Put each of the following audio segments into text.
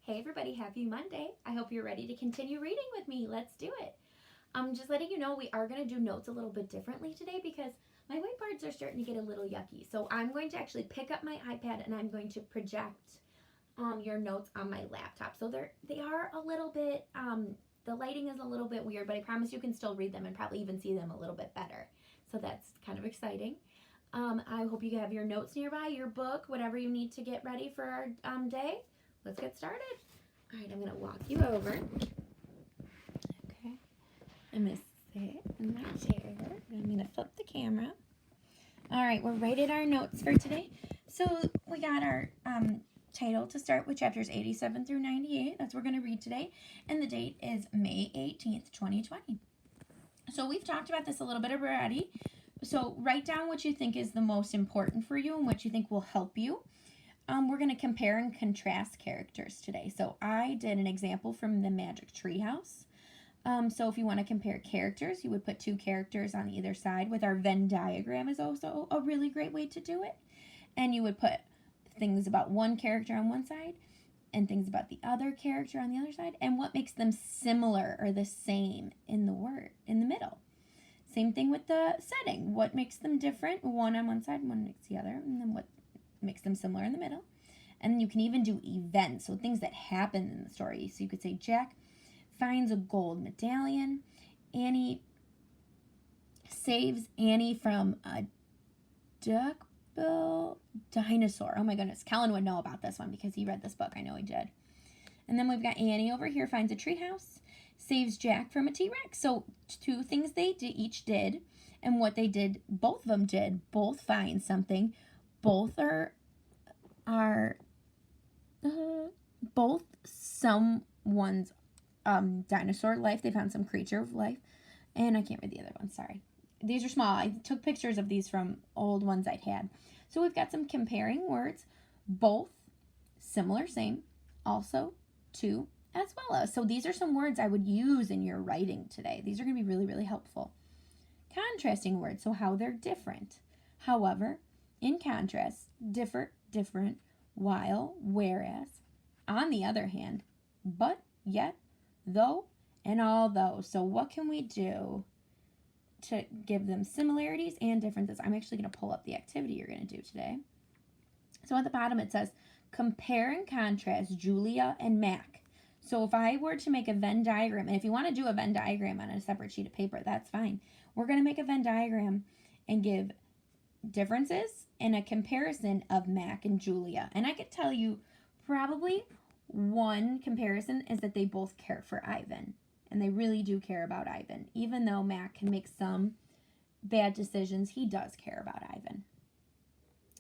Hey everybody, happy Monday. I hope you're ready to continue reading with me. Let's do it. I'm just letting you know we are going to do notes a little bit differently today because my whiteboards are starting to get a little yucky. So I'm going to actually pick up my iPad and I'm going to project your notes on my laptop. So they are a little bit, the lighting is a little bit weird, but I promise you can still read them and probably even see them a little bit better. So that's kind of exciting. I hope you have your notes nearby, your book, whatever you need to get ready for our day. Let's get started. All right, I'm going to walk you over. Okay. I'm going to sit in my chair. I'm going to flip the camera. All right, we're right at our notes for today. So we got our title to start with chapters 87 through 98. That's what we're going to read today. And the date is May 18th, 2020. So we've talked about this a little bit already. So write down what you think is the most important for you and what you think will help you. We're going to compare and contrast characters today. So I did an example from the Magic Treehouse. So if you want to compare characters, you would put two characters on either side. With our Venn diagram is also a really great way to do it. And you would put things about one character on one side and things about the other character on the other side and what makes them similar or the same in the middle. Same thing with the setting. What makes them different? One on one side, one makes the other, and then what makes them similar in the middle. And you can even do events, so things that happen in the story. So you could say Jack finds a gold medallion. Annie saves Annie from a duckbill dinosaur. Oh my goodness, Kellen would know about this one because he read this book. I know he did. And then we've got Annie over here finds a treehouse, saves Jack from a T-Rex. So two things they each did, and what they did, both of them did, both find something. Both are both someone's dinosaur life. They found some creature of life. And I can't read the other one, sorry. These are small. I took pictures of these from old ones I'd had. So we've got some comparing words. Both, similar, same, also, to, as well as. So these are some words I would use in your writing today. These are going to be really, really helpful. Contrasting words, so how they're different. However, in contrast, different, while, whereas, on the other hand, but, yet, though, and although. So what can we do to give them similarities and differences? I'm actually going to pull up the activity you're going to do today. So at the bottom it says, compare and contrast Julia and Mac. So if I were to make a Venn diagram, and if you want to do a Venn diagram on a separate sheet of paper, that's fine. We're going to make a Venn diagram and give differences and a comparison of Mac and Julia. And I could tell you probably one comparison is that they both care for Ivan. And they really do care about Ivan. Even though Mac can make some bad decisions, he does care about Ivan.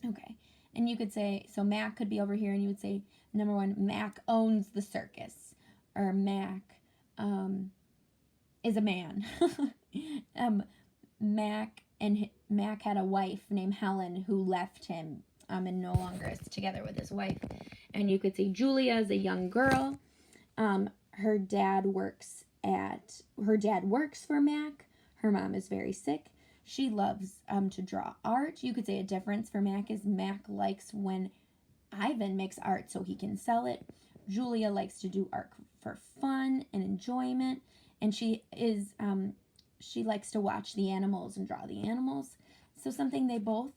Okay. And you could say, so Mac could be over here and you would say, number one, Mac owns the circus. Or Mac is a man. Mac had a wife named Helen who left him and no longer is together with his wife. And you could say Julia is a young girl. Her dad works for Mac. Her mom is very sick. She loves to draw art. You could say a difference for Mac is Mac likes when Ivan makes art so he can sell it. Julia likes to do art for fun and enjoyment. And she likes to watch the animals and draw the animals. So something they both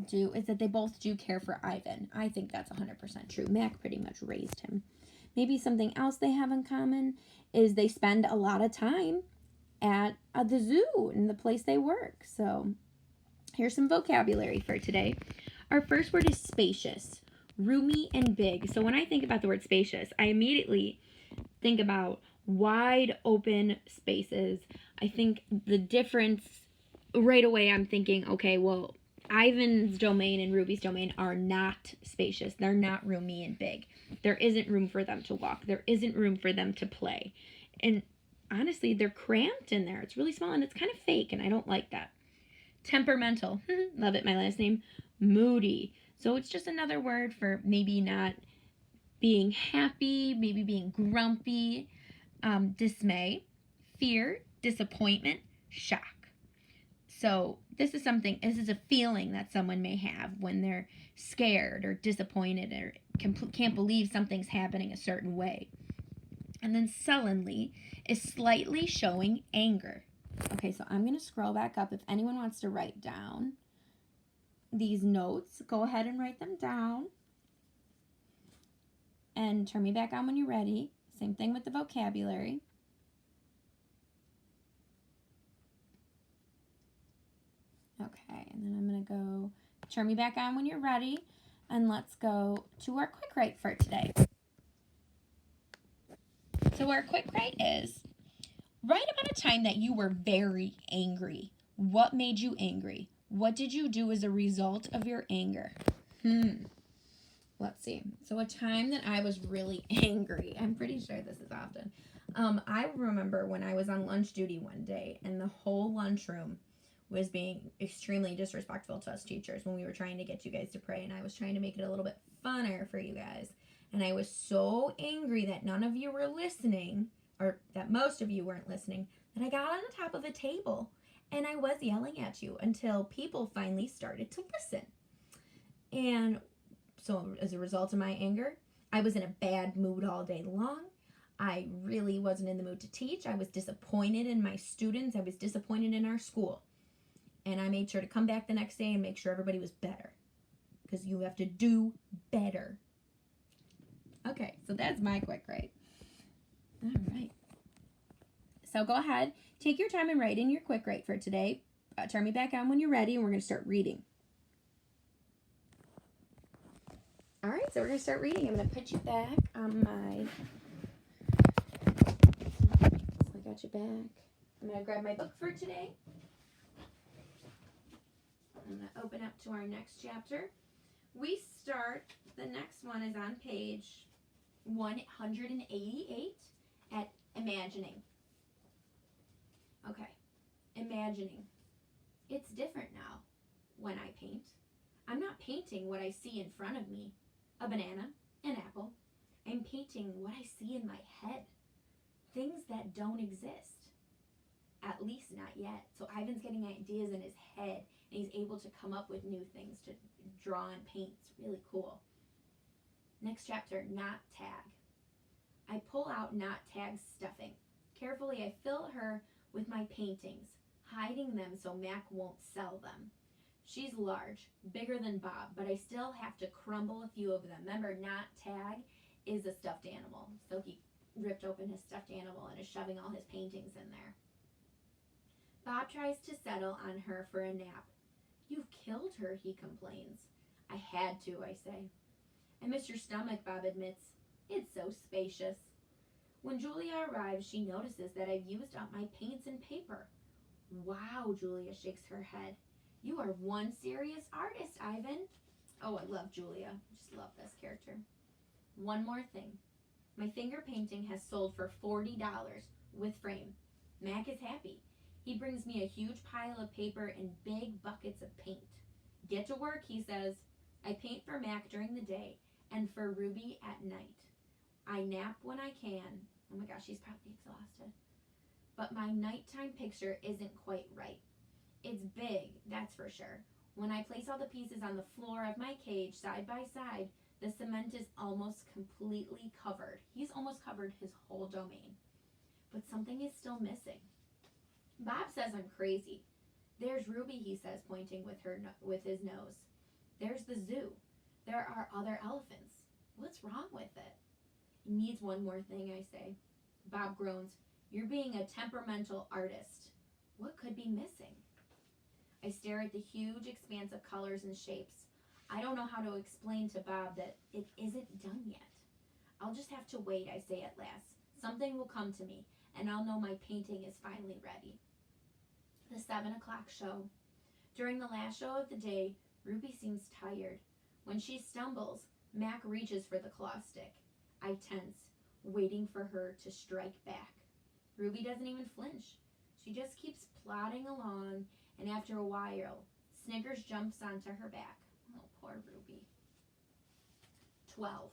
do is that they both do care for Ivan. I think that's 100% true. Mac pretty much raised him. Maybe something else they have in common is they spend a lot of time at the zoo in the place they work. So here's some vocabulary for today. Our first word is spacious, roomy and big. So when I think about the word spacious, I immediately think about wide open spaces. I think the difference right away, I'm thinking, okay, well, Ivan's domain and Ruby's domain are not spacious. They're not roomy and big. There isn't room for them to walk. There isn't room for them to play. And honestly, they're cramped in there. It's really small and it's kind of fake, and I don't like that. Temperamental. Love it, my last name. Moody. So it's just another word for maybe not being happy, maybe being grumpy. Dismay, fear, disappointment, shock. So this is a feeling that someone may have when they're scared or disappointed or can't believe something's happening a certain way. And then sullenly is slightly showing anger. Okay, so I'm going to scroll back up. If anyone wants to write down these notes, go ahead and write them down. And turn me back on when you're ready. Same thing with the vocabulary. Okay, and then I'm going to go, turn me back on when you're ready, and let's go to our quick write for today. So our quick write is, write about a time that you were very angry. What made you angry? What did you do as a result of your anger? Let's see. So a time that I was really angry. I'm pretty sure this is often. I remember when I was on lunch duty one day, and the whole lunchroom was being extremely disrespectful to us teachers when we were trying to get you guys to pray, and I was trying to make it a little bit funner for you guys. And I was so angry that none of you were listening, or that most of you weren't listening, that I got on the top of a table and I was yelling at you until people finally started to listen. And so as a result of my anger, I was in a bad mood all day long. I really wasn't in the mood to teach. I was disappointed in my students. I was disappointed in our school. And I made sure to come back the next day and make sure everybody was better. Because you have to do better. Okay, so that's my quick write. All right. So go ahead, take your time and write in your quick write for today. Turn me back on when you're ready, and we're going to start reading. All right, so we're going to start reading. I'm going to put you back on my... So I got you back. I'm going to grab my book for today. I'm going to open up to our next chapter. We start, the next one is on page 188 at Imagining. Okay, imagining. It's different now when I paint. I'm not painting what I see in front of me, a banana, an apple. I'm painting what I see in my head, things that don't exist, at least not yet. So Ivan's getting ideas in his head, and he's able to come up with new things to draw and paint. It's really cool. Next chapter, Not Tag. I pull out Not Tag's stuffing. Carefully, I fill her with my paintings, hiding them so Mac won't sell them. She's large, bigger than Bob, but I still have to crumble a few of them. Remember, Not Tag is a stuffed animal. So he ripped open his stuffed animal and is shoving all his paintings in there. Bob tries to settle on her for a nap. You've killed her, he complains. I had to, I say. I miss your stomach, Bob admits. It's so spacious. When Julia arrives, she notices that I've used up my paints and paper. Wow, Julia shakes her head. You are one serious artist, Ivan. Oh, I love Julia. I just love this character. One more thing. My finger painting has sold for $40 with frame. Mac is happy. He brings me a huge pile of paper and big buckets of paint. Get to work, he says. I paint for Mac during the day and for Ruby at night. I nap when I can. Oh my gosh, she's probably exhausted. But my nighttime picture isn't quite right. It's big, that's for sure. When I place all the pieces on the floor of my cage side by side, the cement is almost completely covered. He's almost covered his whole domain. But something is still missing. Bob says I'm crazy. There's Ruby, he says, pointing with his nose. There's the zoo. There are other elephants. What's wrong with it? It needs one more thing, I say. Bob groans. You're being a temperamental artist. What could be missing? I stare at the huge expanse of colors and shapes. I don't know how to explain to Bob that it isn't done yet. I'll just have to wait, I say at last. Something will come to me, and I'll know my painting is finally ready. The 7 o'clock show. During the last show of the day, Ruby seems tired. When she stumbles, Mac reaches for the claw stick. I tense, waiting for her to strike back. Ruby doesn't even flinch. She just keeps plodding along, and after a while, Snickers jumps onto her back. Oh, poor Ruby. 12.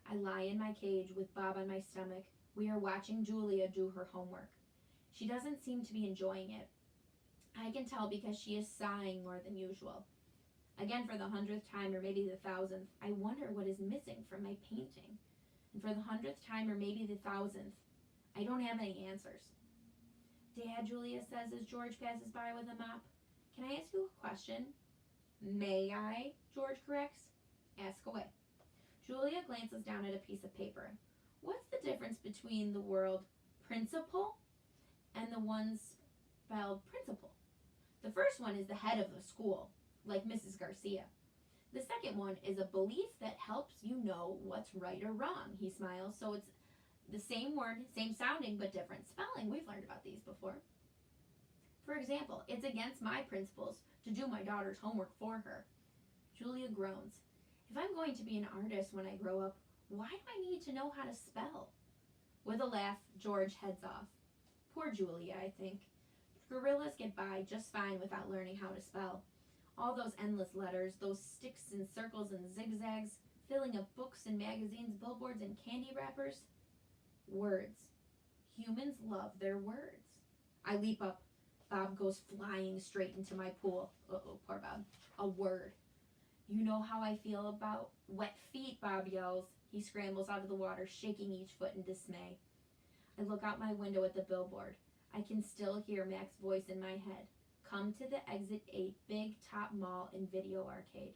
I lie in my cage with Bob on my stomach. We are watching Julia do her homework. She doesn't seem to be enjoying it. I can tell because she is sighing more than usual. Again, for the 100th time, or maybe the 1000th, I wonder what is missing from my painting. And for the 100th time, or maybe the 1000th, I don't have any answers. Dad, Julia says as George passes by with a mop, can I ask you a question? May I? George corrects. Ask away. Julia glances down at a piece of paper. What's the difference between the word principal and the one spelled principal? The first one is the head of the school, like Mrs. Garcia. The second one is a belief that helps you know what's right or wrong. He smiles. So it's the same word, same sounding, but different spelling. We've learned about these before. For example, it's against my principles to do my daughter's homework for her. Julia groans. If I'm going to be an artist when I grow up, why do I need to know how to spell? With a laugh, George heads off. Poor Julia, I think. Gorillas get by just fine without learning how to spell. All those endless letters, those sticks and circles and zigzags, filling up books and magazines, billboards and candy wrappers. Words. Humans love their words. I leap up. Bob goes flying straight into my pool. Uh-oh, poor Bob. A word. You know how I feel about wet feet, Bob yells. He scrambles out of the water, shaking each foot in dismay. I look out my window at the billboard. I can still hear Mac's voice in my head. Come to the Exit 8 Big Top Mall and Video Arcade,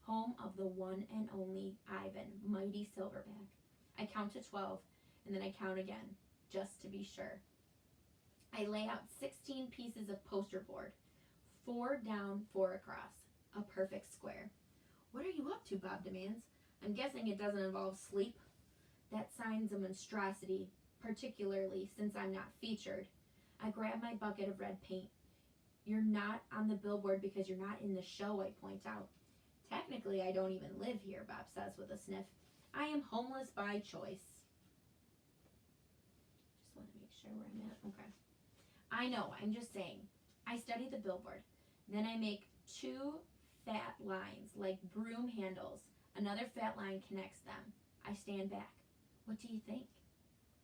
home of the one and only Ivan, mighty Silverback. I count to 12, and then I count again, just to be sure. I lay out 16 pieces of poster board, 4 down, 4 across, a perfect square. What are you up to, Bob demands. I'm guessing it doesn't involve sleep. That signs a monstrosity, particularly since I'm not featured. I grab my bucket of red paint. You're not on the billboard because you're not in the show, I point out. Technically, I don't even live here, Bob says with a sniff. I am homeless by choice. Just want to make sure where I'm at. Okay. I know, I'm just saying. I study the billboard. Then I make 2 fat lines, like broom handles. Another fat line connects them. I stand back. What do you think?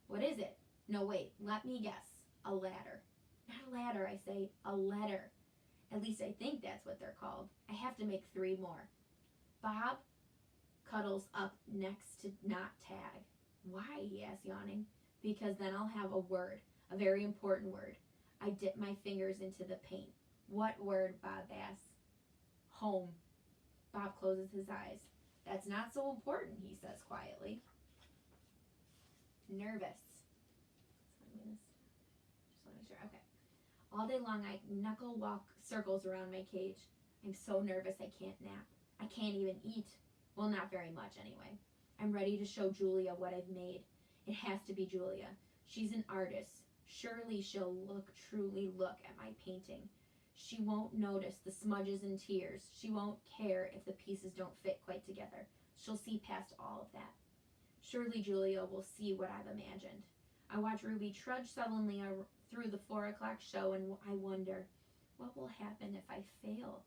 What is it? No, wait, let me guess. A ladder. Not a ladder, I say. A letter. At least I think that's what they're called. I have to make 3 more. Bob cuddles up next to not tag. Why, he asks, yawning. Because then I'll have a word. A very important word. I dip my fingers into the paint. What word, Bob asks. Home. Bob closes his eyes. That's not so important, he says quietly. Nervous. So I'm gonna just want to make sure. Okay. All day long I knuckle walk circles around my cage. I'm so nervous I can't nap. I can't even eat. Well, not very much anyway. I'm ready to show Julia what I've made. It has to be Julia. She's an artist. Surely she'll truly look at my painting. She won't notice the smudges and tears. She won't care if the pieces don't fit quite together. She'll see past all of that. Surely Julia will see what I've imagined. I watch Ruby trudge sullenly through the 4 o'clock show, and I wonder, what will happen if I fail?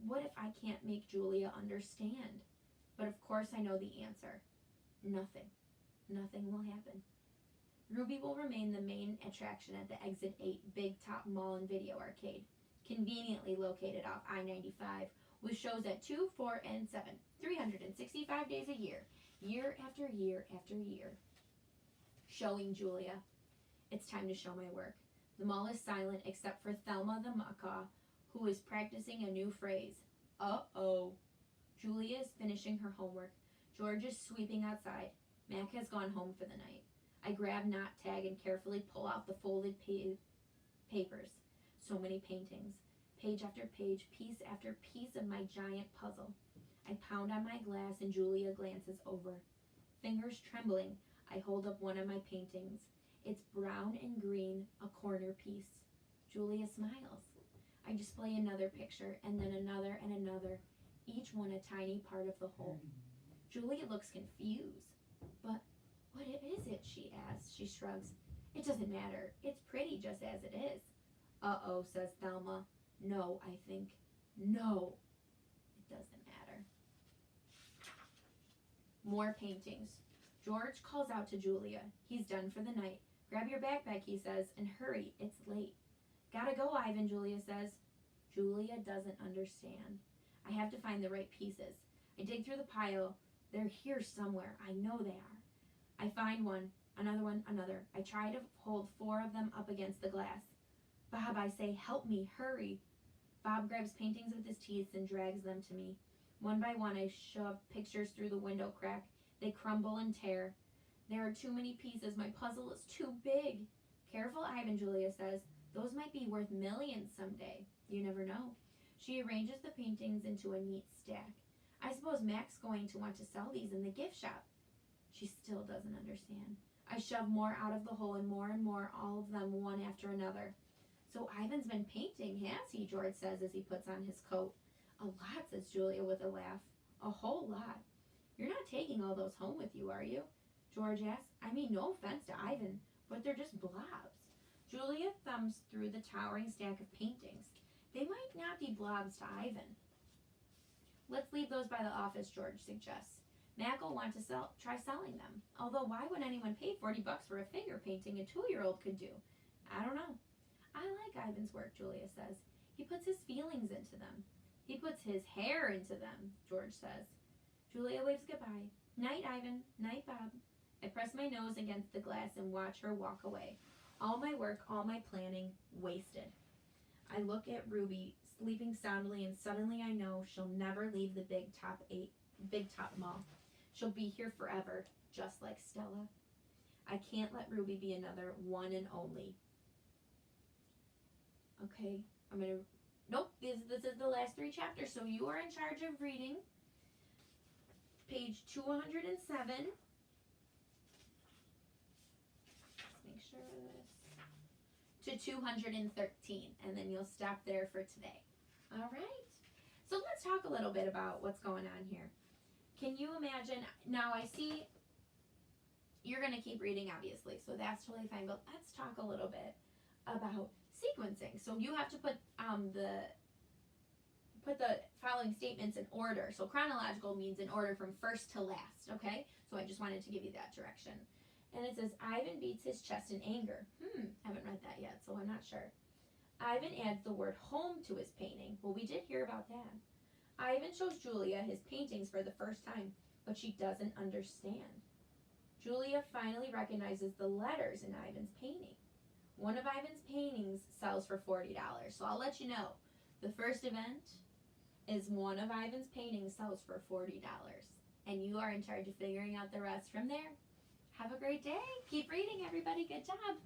What if I can't make Julia understand? But of course I know the answer. Nothing. Nothing will happen. Ruby will remain the main attraction at the Exit 8 Big Top Mall and Video Arcade, conveniently located off I-95, with shows at 2, 4, and 7, 365 days a year, year after year after year. Showing Julia. It's time to show my work. The mall is silent except for Thelma the macaw, who is practicing a new phrase. Uh-oh. Julia is finishing her homework. George is sweeping outside. Mac has gone home for the night. I grab knot tag and carefully pull out the folded papers. So many paintings. Page after page, piece after piece of my giant puzzle. I pound on my glass and Julia glances over. Fingers trembling, I hold up one of my paintings. It's brown and green, a corner piece. Julia smiles. I display another picture, and then another and another, each one a tiny part of the whole. Julia looks confused. But what is it, she asks. She shrugs. It doesn't matter. It's pretty just as it is. Uh-oh, says Thelma. No, I think. No, it doesn't matter. More paintings. George calls out to Julia. He's done for the night. Grab your backpack, he says, and hurry, it's late. Gotta go, Ivan, Julia says. Julia doesn't understand. I have to find the right pieces. I dig through the pile. They're here somewhere. I know they are. I find one, another. I try to hold 4 of them up against the glass. Bob, I say, help me, hurry. Bob grabs paintings with his teeth and drags them to me. One by one, I shove pictures through the window crack. They crumble and tear. There are too many pieces. My puzzle is too big. Careful, Ivan, Julia says. Those might be worth millions someday. You never know. She arranges the paintings into a neat stack. I suppose Mac's going to want to sell these in the gift shop. She still doesn't understand. I shove more out of the hole and more, all of them one after another. So Ivan's been painting, has he? George says as he puts on his coat. A lot, says Julia with a laugh. A whole lot. You're not taking all those home with you, are you? George asks. I mean, no offense to Ivan, but they're just blobs. Julia thumbs through the towering stack of paintings. They might not be blobs to Ivan. Let's leave those by the office, George suggests. Mac will want to try selling them. Although why would anyone pay $40 for a figure painting a 2-year-old could do? I don't know. I like Ivan's work, Julia says. He puts his feelings into them. He puts his hair into them, George says. Julia waves goodbye. Night, Ivan. Night, Bob. I press my nose against the glass and watch her walk away. All my work, all my planning, wasted. I look at Ruby, sleeping soundly, and suddenly I know she'll never leave the Big Top Mall. She'll be here forever, just like Stella. I can't let Ruby be another one and only. Okay, nope, this is the last 3 chapters, so you are in charge of reading page 207. Let's make sure this. To 213, and then you'll stop there for today. All right, so let's talk a little bit about what's going on here. Can you imagine, now I see you're going to keep reading, obviously, so that's totally fine, but let's talk a little bit about sequencing. So you have to put the following statements in order. So chronological means in order from first to last, okay? So I just wanted to give you that direction. And it says, Ivan beats his chest in anger. Haven't read that yet, so I'm not sure. Ivan adds the word home to his painting. Well, we did hear about that. Ivan shows Julia his paintings for the first time, but she doesn't understand. Julia finally recognizes the letters in Ivan's painting. One of Ivan's paintings sells for $40, so I'll let you know. The first event is one of Ivan's paintings sells for $40, and you are in charge of figuring out the rest from there. Have a great day. Keep reading, everybody. Good job.